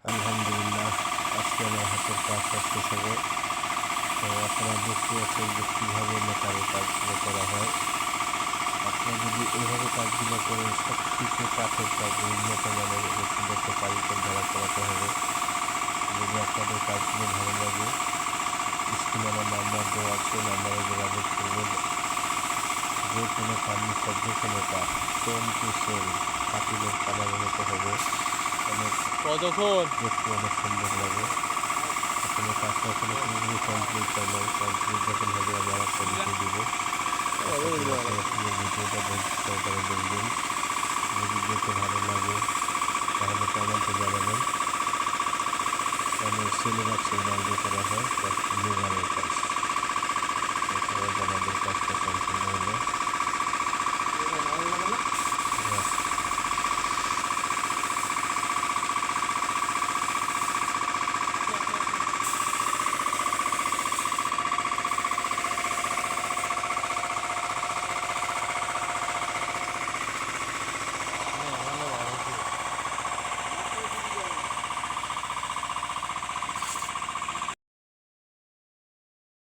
আলহামদুলিল্লাহ, আজকে আমার হাতের কাজ শেষ হবে। তো আপনারা দেখতে পাচ্ছেন যে কীভাবে মেটালের কাজগুলো করা হয়। আপনারা যদি এইভাবে কাজগুলো করেন, সবথেকে কাঠের কাজ উন্নত মানের ব্যক্তিগত কারিগর দ্বারা করাতে হবে। যদি আপনাদের কাজগুলো ভালো লাগে, স্ক্রিনে আমার নাম্বার দেওয়া আছে, নাম্বারে যোগাযোগ করবেন। যে কোনো ফার্নিচার, যে কোনো কাঠ, সেম টু সেম খাতিলের কালারের মতো হবে, অনেক দেখতে অনেক সুন্দর লাগে। আসলে কাজটা এখনো পুরোপুরি কমপ্লিট হয় নাই। কমপ্লিট যখন হবে আমি আরেকটা ভিডিও দিব। আশা করি আপনারা পুরো ভিডিওটা ধৈর্য সহকারে দেখবেন। যদি দেখে ভালো লাগে তাহলে কমেন্টে জানাবেন। কারণ সিলেবাক্সের মাল দিয়ে করা হয়, লিভারের কাজ। আমাদের কাজটা সম্পূর্ণ হলো।